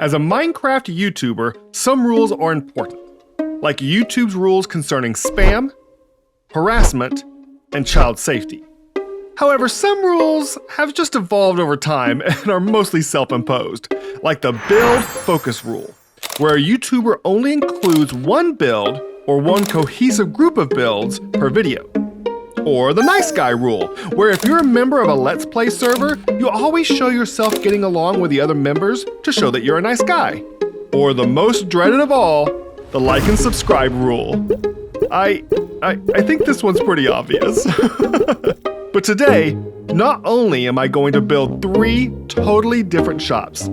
As a Minecraft YouTuber, some rules are important, like YouTube's rules concerning spam, harassment, and child safety. However, some rules have just evolved over time and are mostly self-imposed, like the build focus rule, where a YouTuber only includes one build or one cohesive group of builds per video. Or the nice guy rule, where if you're a member of a Let's Play server, you always show yourself getting along with the other members to show that you're a nice guy. Or the most dreaded of all, the like and subscribe rule. I think this one's pretty obvious. But today, not only am I going to build 3 totally different shops,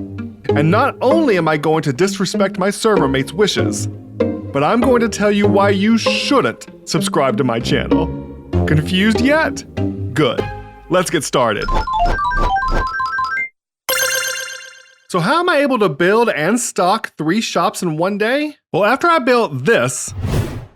and not only am I going to disrespect my server mates' wishes, but I'm going to tell you why you shouldn't subscribe to my channel. Confused yet? Good. Let's get started. So how am I able to build and stock 3 shops in one day? Well, after I built this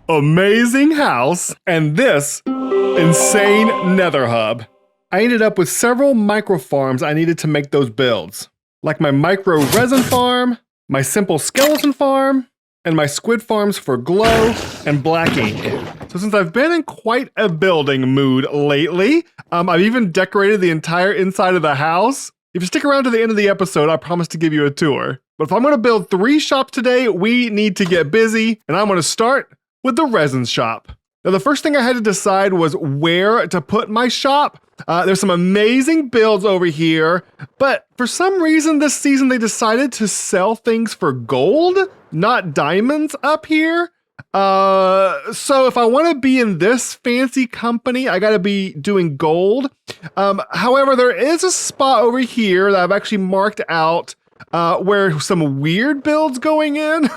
amazing house and this insane nether hub, I ended up with several micro farms I needed to make those builds. Like my micro resin farm, my simple skeleton farm, and my squid farms for glow and black ink. So since I've been in quite a building mood lately, I've even decorated the entire inside of the house. If you stick around to the end of the episode, I promise to give you a tour. But if I'm gonna build 3 shops today, we need to get busy, and I'm gonna start with the resin shop. Now, the first thing I had to decide was where to put my shop. There's some amazing builds over here, but for some reason this season they decided to sell things for gold, not diamonds up here. So if I want to be in this fancy company, I gotta be doing gold. However, there is a spot over here that I've actually marked out where some weird builds going in,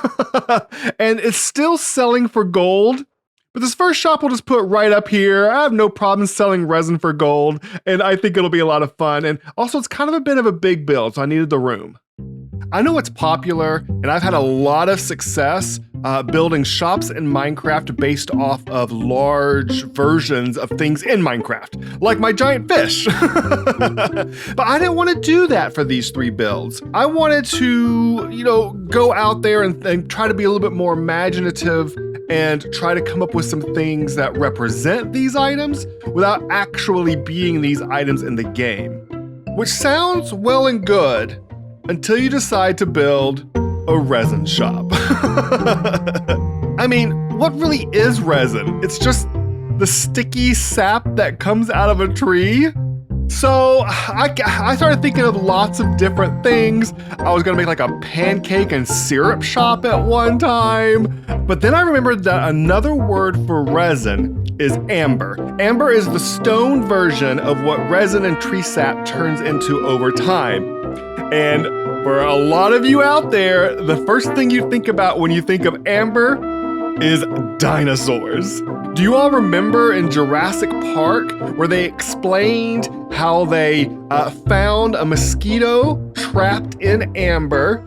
and it's still selling for gold. But this first shop we'll just put right up here. I have no problem selling resin for gold, and I think it'll be a lot of fun. And also, it's kind of a bit of a big build, so I needed the room. I know it's popular, and I've had a lot of success building shops in Minecraft based off of large versions of things in Minecraft, like my giant fish. But I didn't want to do that for these 3 builds. I wanted to, go out there and try to be a little bit more imaginative and try to come up with some things that represent these items without actually being these items in the game. Which sounds well and good until you decide to build a resin shop. I mean, what really is resin? It's just the sticky sap that comes out of a tree. So I started thinking of lots of different things. I was gonna make like a pancake and syrup shop at one time, but then I remembered that another word for resin is amber. Amber is the stone version of what resin and tree sap turns into over time. And for a lot of you out there, the first thing you think about when you think of amber is dinosaurs. Do you all remember in Jurassic Park where they explained how they found a mosquito trapped in amber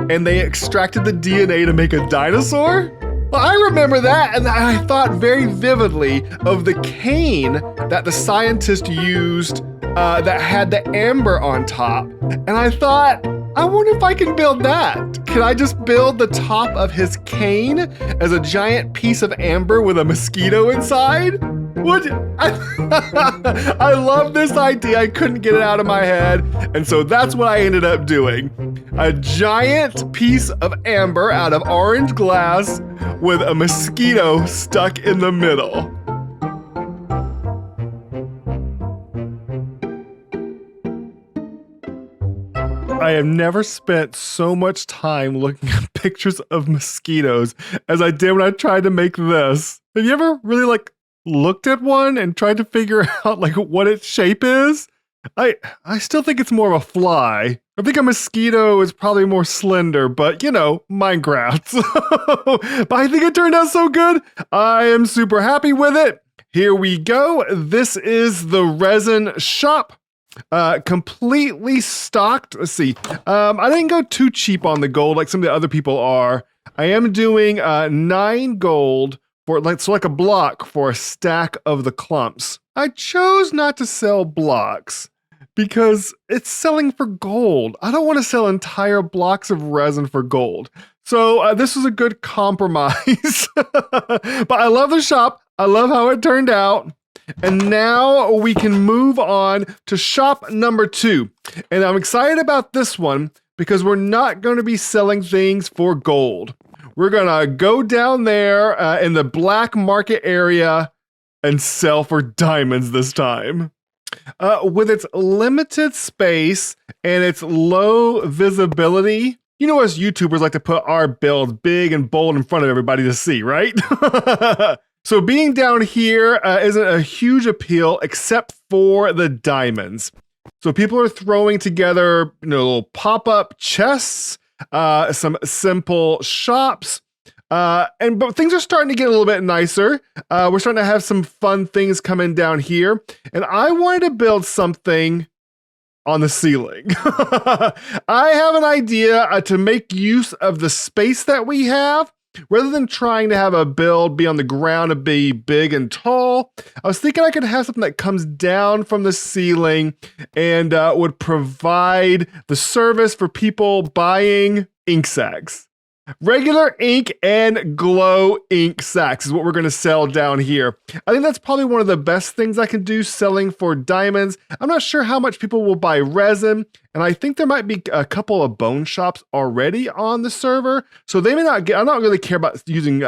and they extracted the DNA to make a dinosaur? Well, I remember that, and I thought very vividly of the cane that the scientist used that had the amber on top. And I thought, I wonder if I can build that. Can I just build the top of his cane as a giant piece of amber with a mosquito inside? I love this idea. I couldn't get it out of my head. And so that's what I ended up doing. A giant piece of amber out of orange glass with a mosquito stuck in the middle. I have never spent so much time looking at pictures of mosquitoes as I did when I tried to make this. Have you ever really looked at one and tried to figure out what its shape is? I still think it's more of a fly. I think a mosquito is probably more slender, but Minecraft. But I think it turned out so good. I am super happy with it. Here we go. This is the resin shop. Completely stocked. Let's see. I didn't go too cheap on the gold like some of the other people are. I am doing 9 gold for like a block for a stack of the clumps. I chose not to sell blocks because it's selling for gold. I don't want to sell entire blocks of resin for gold. So this was a good compromise. But I love the shop. I love how it turned out. And now we can move on to shop number 2. And I'm excited about this one because we're not going to be selling things for gold. We're going to go down there in the black market area and sell for diamonds this time. With its limited space and its low visibility, you know, us YouTubers like to put our builds big and bold in front of everybody to see, right? So being down here isn't a huge appeal except for the diamonds. So people are throwing together, you know, little pop-up chests, some simple shops, but things are starting to get a little bit nicer. We're starting to have some fun things coming down here, and I wanted to build something on the ceiling. I have an idea to make use of the space that we have. Rather than trying to have a build be on the ground and be big and tall, I was thinking I could have something that comes down from the ceiling and would provide the service for people buying ink sacks. Regular ink and glow ink sacks is what we're going to sell down here. I think that's probably one of the best things I can do selling for diamonds. I'm not sure how much people will buy resin, and I think there might be a couple of bone shops already on the server, so they may not get. I don't really care about using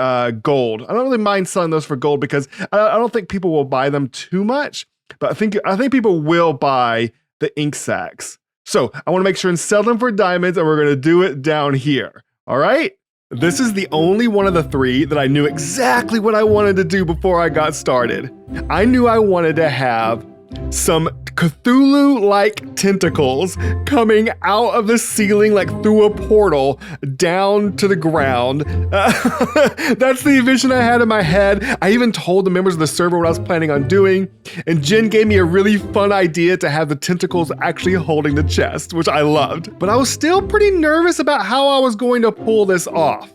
gold. I don't really mind selling those for gold because I don't think people will buy them too much, but I think people will buy the ink sacks. So I want to make sure and sell them for diamonds, and we're going to do it down here. All right, this is the only one of the 3 that I knew exactly what I wanted to do before I got started. I knew I wanted to have some Cthulhu-like tentacles coming out of the ceiling like through a portal down to the ground. That's the vision I had in my head. I even told the members of the server what I was planning on doing, and Jen gave me a really fun idea to have the tentacles actually holding the chest, which I loved. But I was still pretty nervous about how I was going to pull this off.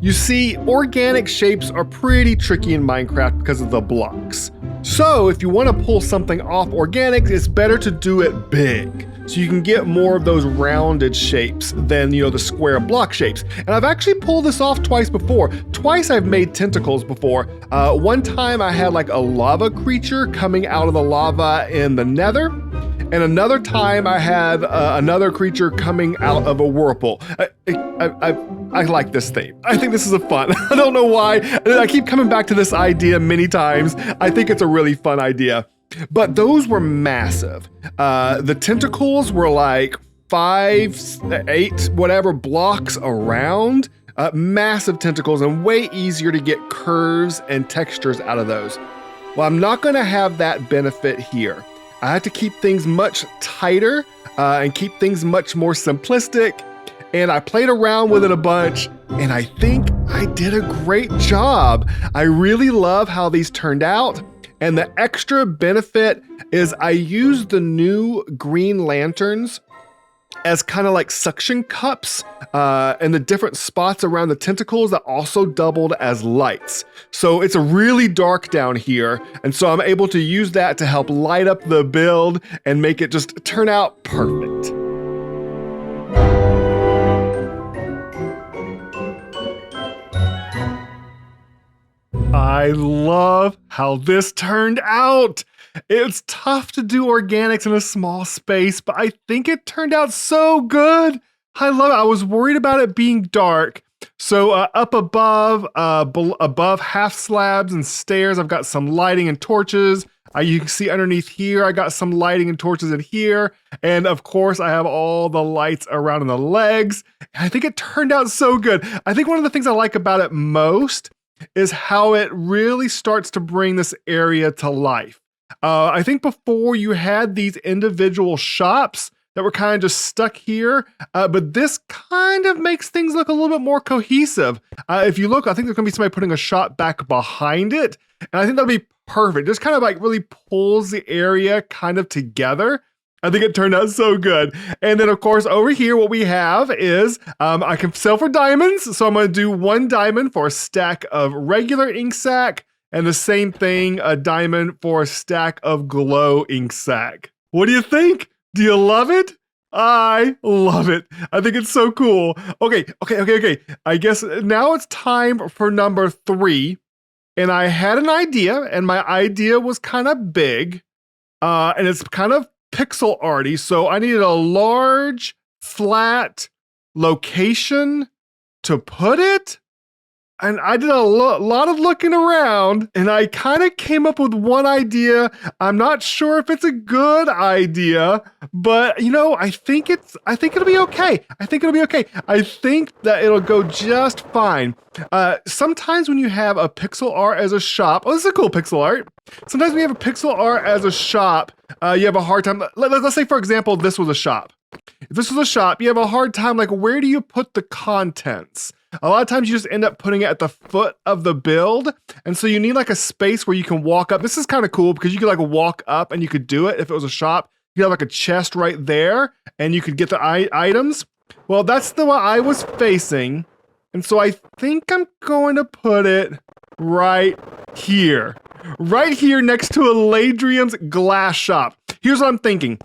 You see, organic shapes are pretty tricky in Minecraft because of the blocks. So if you want to pull something off organic, it's better to do it big, so you can get more of those rounded shapes than, you know, the square block shapes. And I've actually pulled this off twice before. Twice I've made tentacles before. One time I had like a lava creature coming out of the lava in the nether. And another time I had another creature coming out of a whirlpool. I like this theme. I think this is a fun. I don't know why. I keep coming back to this idea many times. I think it's a really fun idea. But those were massive. The tentacles were like 5, 8, whatever blocks around. Massive tentacles, and way easier to get curves and textures out of those. Well, I'm not going to have that benefit here. I had to keep things much tighter and keep things much more simplistic. And I played around with it a bunch, and I think I did a great job. I really love how these turned out. And the extra benefit is I used the new green lanterns as kind of like suction cups in the different spots around the tentacles that also doubled as lights. So it's a really dark down here, and so I'm able to use that to help light up the build and make it just turn out perfect. I love how this turned out. It's tough to do organics in a small space, but I think it turned out so good. I love it. I was worried about it being dark. So up above half slabs and stairs, I've got some lighting and torches. You can see underneath here, I got some lighting and torches in here. And of course, I have all the lights around in the legs. I think it turned out so good. I think one of the things I like about it most is how it really starts to bring this area to life. I think before you had these individual shops that were kind of just stuck here, but this kind of makes things look a little bit more cohesive. If you look, I think there's gonna be somebody putting a shop back behind it, and I think that'll be perfect. Just kind of like really pulls the area kind of together. I think it turned out so good. And then of course over here what we have is I can sell for diamonds. So I'm gonna do 1 diamond for a stack of regular ink sac, and the same thing, a diamond for a stack of glow ink sac. What do you think? Do you love it? I love it. I think it's so cool. Okay. I guess now it's time for number 3. And I had an idea, and my idea was kind of big, and it's kind of pixel arty. So I needed a large, flat location to put it. And I did a lot of looking around, and I kind of came up with one idea. I'm not sure if it's a good idea, but I think it'll be okay. I think that it'll go just fine. Sometimes when you have a pixel art as a shop, this is a cool pixel art. Sometimes when you have a pixel art as a shop, you have a hard time. Let's say, for example, this was a shop. If this was a shop, you have a hard time, like, where do you put the contents? A lot of times you just end up putting it at the foot of the build. And so you need like a space where you can walk up. This is kind of cool because you could like walk up and you could do it if it was a shop. You have like a chest right there and you could get the items. Well, that's the one I was facing. And so I think I'm going to put it right here. Right here next to Eladrium's glass shop. Here's what I'm thinking.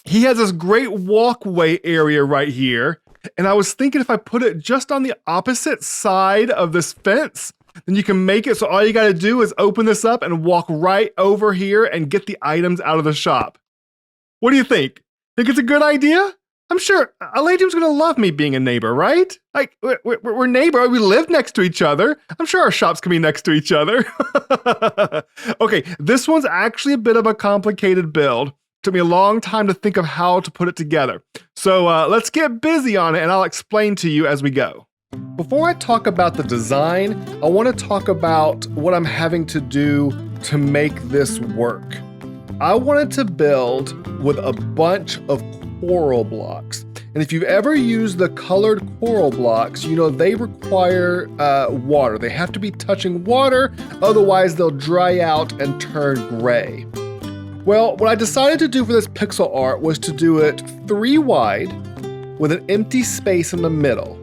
He has this great walkway area right here. And I was thinking if I put it just on the opposite side of this fence, then you can make it so all you got to do is open this up and walk right over here and get the items out of the shop. What do you think? Think it's a good idea? I'm sure Eladrium's going to love me being a neighbor, right? Like, we're neighbor. We live next to each other. I'm sure our shops can be next to each other. Okay, this one's actually a bit of a complicated build. Took me a long time to think of how to put it together. So let's get busy on it and I'll explain to you as we go. Before I talk about the design, I want to talk about what I'm having to do to make this work. I wanted to build with a bunch of coral blocks. And if you've ever used the colored coral blocks, they require water. They have to be touching water, otherwise they'll dry out and turn gray. Well, what I decided to do for this pixel art was to do it 3 wide with an empty space in the middle.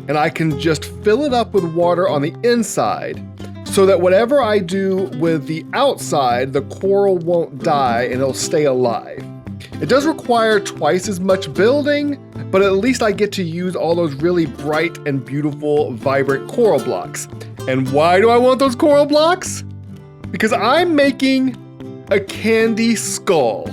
And I can just fill it up with water on the inside so that whatever I do with the outside, the coral won't die and it'll stay alive. It does require twice as much building, but at least I get to use all those really bright and beautiful, vibrant coral blocks. And why do I want those coral blocks? Because I'm making a candy skull.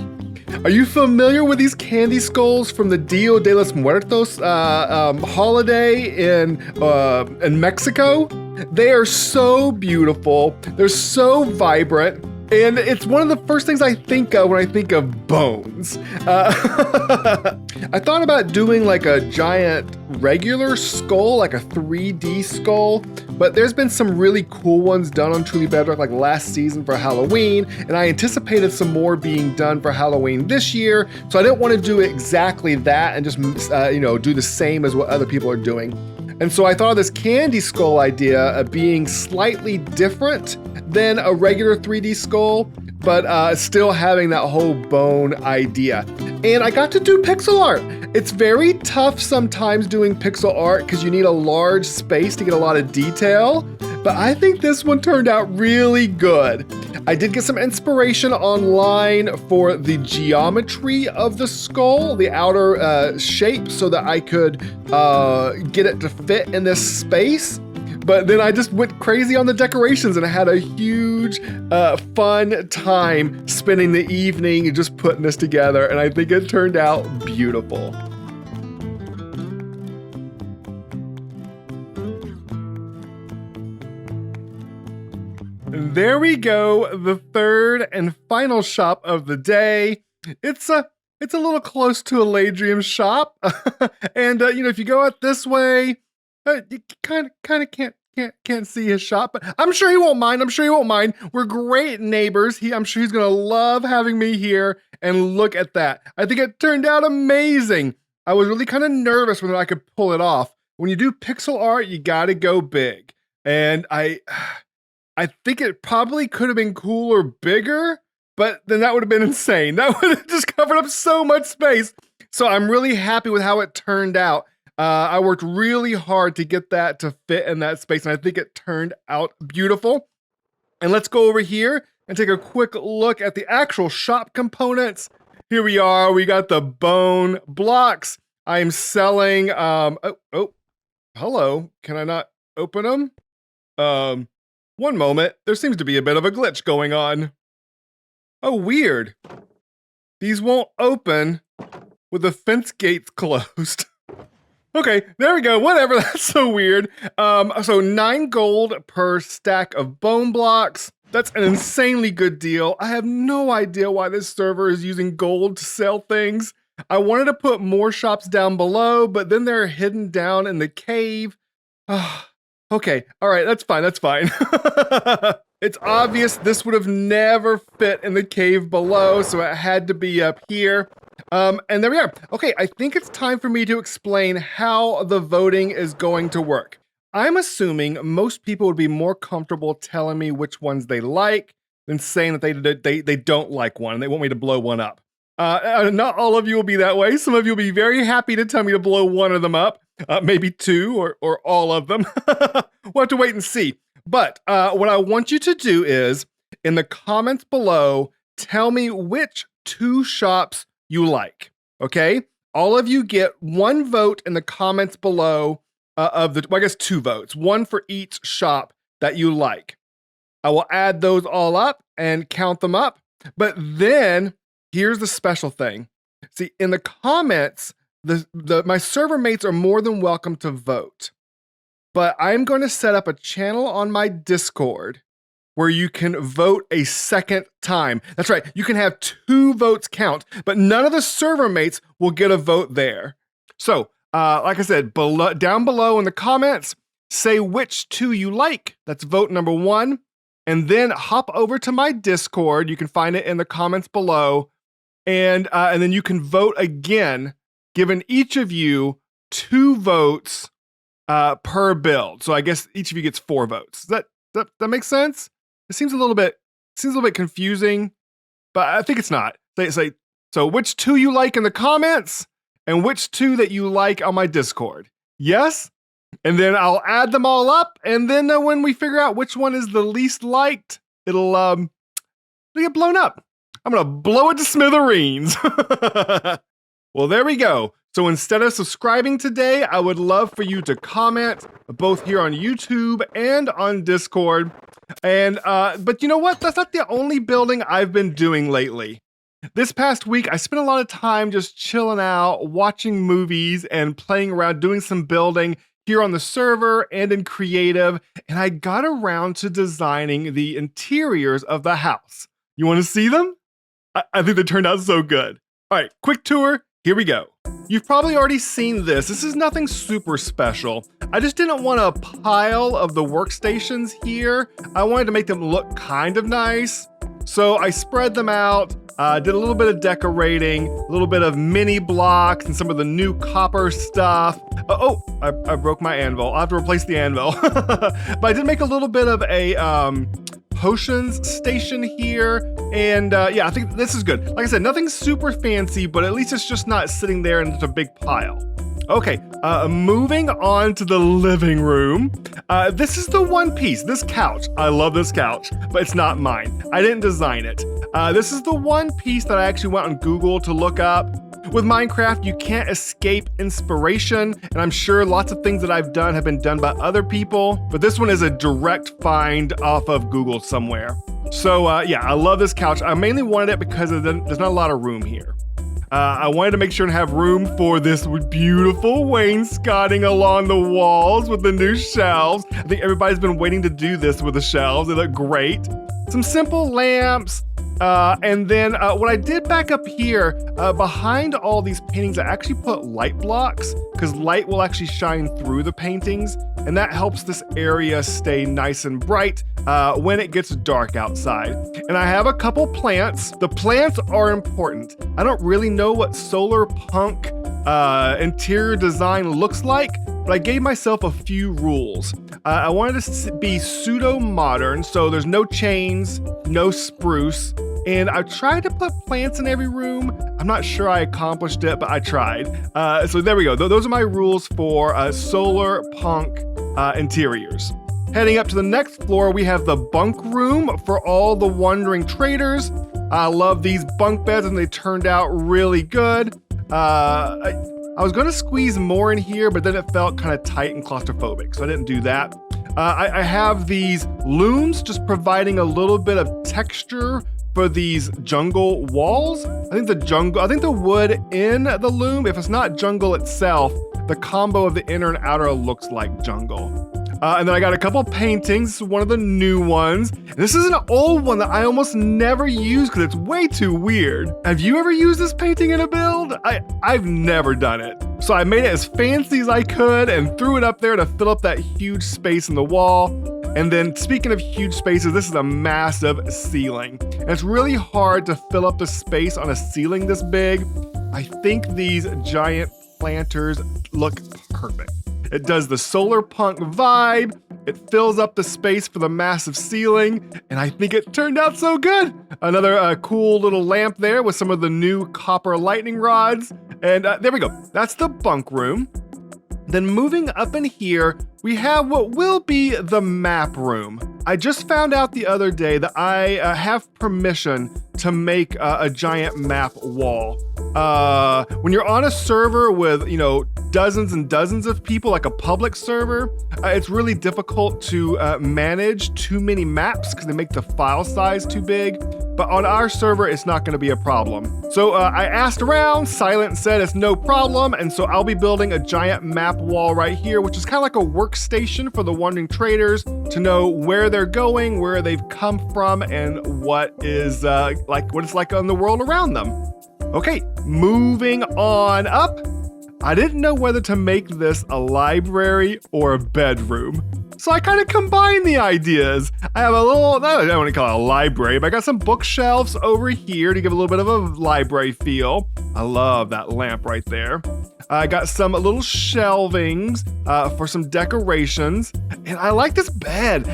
Are you familiar with these candy skulls from the Dia de los Muertos holiday in Mexico? They are so beautiful. They're so vibrant. And it's one of the first things I think of when I think of bones. I thought about doing like a giant regular skull, like a 3D skull, but there's been some really cool ones done on Truly Bedrock like last season for Halloween, and I anticipated some more being done for Halloween this year, so I didn't want to do exactly that and just do the same as what other people are doing. And so I thought of this candy skull idea of being slightly different than a regular 3D skull, but still having that whole bone idea. And I got to do pixel art. It's very tough sometimes doing pixel art because you need a large space to get a lot of detail, but I think this one turned out really good. I did get some inspiration online for the geometry of the skull, the outer shape, so that I could get it to fit in this space. But then I just went crazy on the decorations and I had a huge fun time spending the evening just putting this together, and I think it turned out beautiful. And there we go, the third and final shop of the day. It's a little close to Eladrium's shop, and if you go out this way, you kind of can't see his shop, but I'm sure he won't mind. We're great neighbors. I'm sure he's gonna love having me here. And look at that. I think it turned out amazing. I was really kind of nervous whether I could pull it off. When you do pixel art, you gotta go big. And I think it probably could have been cooler, bigger, but then that would have been insane. That would have just covered up so much space. So I'm really happy with how it turned out. I worked really hard to get that to fit in that space, and I think it turned out beautiful. And let's go over here and take a quick look at the actual shop components. Here we are. We got the bone blocks. I'm selling, hello. Can I not open them? One moment. There seems to be a bit of a glitch going on. Oh, weird. These won't open with the fence gates closed. Okay, there we go. Whatever, that's so weird. So 9 gold per stack of bone blocks. That's an insanely good deal. I have no idea why this server is using gold to sell things. I wanted to put more shops down below, but then they're hidden down in the cave. Okay, all right, that's fine, that's fine. It's obvious this would have never fit in the cave below, so it had to be up here. And there we are. Okay, I think it's time for me to explain how the voting is going to work. I'm assuming most people would be more comfortable telling me which ones they like than saying that they don't like one and they want me to blow one up. Not all of you will be that way. Some of you will be very happy to tell me to blow one of them up, maybe 2 or all of them. We'll have to wait and see. But what I want you to do is, in the comments below, tell me which 2 shops you like, okay? All of you get 1 vote in the comments below I guess 2 votes, 1 for each shop that you like. I will add those all up and count them up. But then, here's the special thing. See, in the comments, my server mates are more than welcome to vote. But I'm going to set up a channel on my Discord where you can vote a second time. That's right, you can have 2 votes count, but none of the server mates will get a vote there. So, like I said, down below in the comments, say which 2 you like. That's vote number 1. And then hop over to my Discord. You can find it in the comments below. And then you can vote again, giving each of you 2 votes per build. So I guess each of you gets 4 votes. Does that make sense? It seems a little bit confusing, but I think it's not. Say so which 2 you like in the comments and which 2 that you like on my Discord. Yes? And then I'll add them all up, and then when we figure out which one is the least liked, it'll get blown up. I'm gonna blow it to smithereens. Well, there we go. So instead of subscribing today, I would love for you to comment both here on YouTube and on Discord. And but you know what? That's not the only building I've been doing lately. This past week, I spent a lot of time just chilling out, watching movies, and playing around, doing some building here on the server and in creative, and I got around to designing the interiors of the house. You want to see them? I think they turned out so good. All right, quick tour. Here we go. You've probably already seen this. This is nothing super special. I just didn't want a pile of the workstations here. I wanted to make them look kind of nice. So I spread them out, did a little bit of decorating, a little bit of mini blocks and some of the new copper stuff. I broke my anvil. I'll have to replace the anvil. But I did make a little bit of a potions station here. And yeah, I think this is good. Like I said, nothing super fancy, but at least it's just not sitting there in such a big pile. Okay, moving on to the living room. This is the one piece, this couch. I love this couch, but it's not mine. I didn't design it. This is the one piece that I actually went on Google to look up. With Minecraft, you can't escape inspiration, and I'm sure lots of things that I've done have been done by other people, but this one is a direct find off of Google somewhere. So yeah, I love this couch. I mainly wanted it because there's not a lot of room here. I wanted to make sure to have room for this beautiful wainscoting along the walls with the new shelves. I think everybody's been waiting to do this with the shelves. They look great. Some simple lamps. And then what I did back up here, behind all these paintings, I actually put light blocks because light will actually shine through the paintings, and that helps this area stay nice and bright when it gets dark outside. And I have a couple plants. The plants are important. I don't really know what solar punk interior design looks like, but I gave myself a few rules. I wanted to be pseudo-modern, so there's no chains, no spruce, and I tried to put plants in every room. I'm not sure I accomplished it, but I tried. So there we go. Those are my rules for solar punk interiors. Heading up to the next floor, we have the bunk room for all the wandering traders. I love these bunk beds and they turned out really good. I was gonna squeeze more in here, but then it felt kind of tight and claustrophobic, so I didn't do that. I have these looms just providing a little bit of texture for these jungle walls. I think the wood in the loom, if it's not jungle itself, the combo of the inner and outer looks like jungle. And then I got a couple paintings, one of the new ones. This is an old one that I almost never use because it's way too weird. Have you ever used this painting in a build? I've never done it. So I made it as fancy as I could and threw it up there to fill up that huge space in the wall. And then speaking of huge spaces, this is a massive ceiling. And it's really hard to fill up the space on a ceiling this big. I think these giant planters look perfect. It does the solar punk vibe, it fills up the space for the massive ceiling, and I think it turned out so good. Another cool little lamp there with some of the new copper lightning rods, and there we go. That's the bunk room. Then moving up in here, we have what will be the map room. I just found out the other day that I have permission to make a giant map wall. When you're on a server with, dozens and dozens of people, like a public server, it's really difficult to manage too many maps because they make the file size too big. But on our server, it's not going to be a problem. So I asked around, Silent said it's no problem, and so I'll be building a giant map wall right here, which is kind of like a workstation for the wandering traders to know where they're going, where they've come from, and what it's like on the world around them. Okay, moving on up. I didn't know whether to make this a library or a bedroom. So I kind of combined the ideas. I have a little, I don't want to call it a library, but I got some bookshelves over here to give a little bit of a library feel. I love that lamp right there. I got some little shelvings for some decorations, and I like this bed.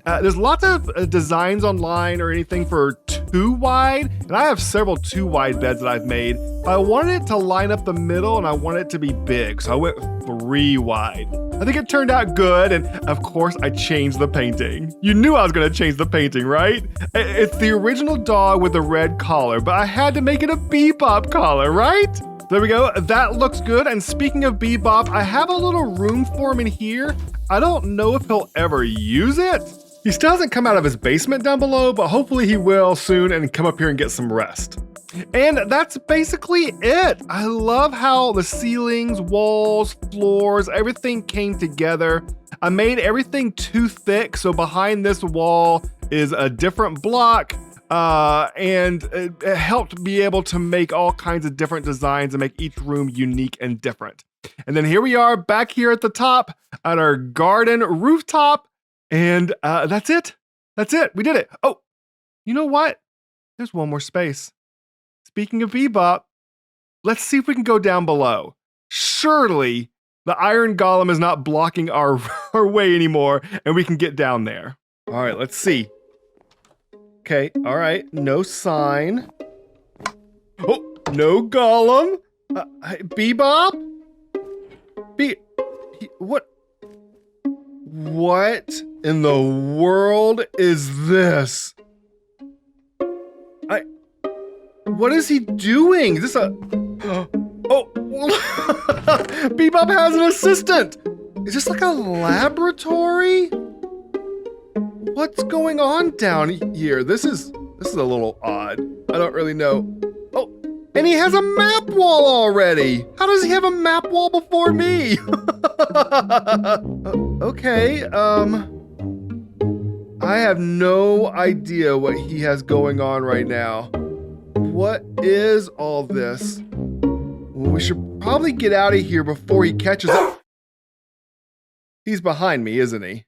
There's lots of designs online or anything for 2 wide, and I have several 2 wide beds that I've made. I wanted it to line up the middle, and I wanted it to be big, so I went 3 wide. I think it turned out good, and of course I changed the painting. You knew I was gonna change the painting, right? It's the original dog with the red collar, but I had to make it a Bebop collar, right? There we go, that looks good. And speaking of Bebop, I have a little room for him in here. I don't know if he'll ever use it. He still hasn't come out of his basement down below, but hopefully he will soon and come up here and get some rest. And that's basically it. I love how the ceilings, walls, floors, everything came together. I made everything too thick, so behind this wall is a different block. And it helped be able to make all kinds of different designs and make each room unique and different. And then here we are back here at the top at our garden rooftop. And that's it. That's it. We did it. Oh, you know what? There's one more space. Speaking of Bebop, let's see if we can go down below. Surely the iron golem is not blocking our way anymore and we can get down there. All right, let's see. Okay, all right, no sign. Oh, no golem. Bebop? What? What in the world is this? What is he doing? Is this a... Oh, Bebop has an assistant. Is this like a laboratory? What's going on down here? This is a little odd. I don't really know. Oh, and he has a map wall already. How does he have a map wall before me? Okay, I have no idea what he has going on right now. What is all this? We should probably get out of here before he catches up. He's behind me, isn't he?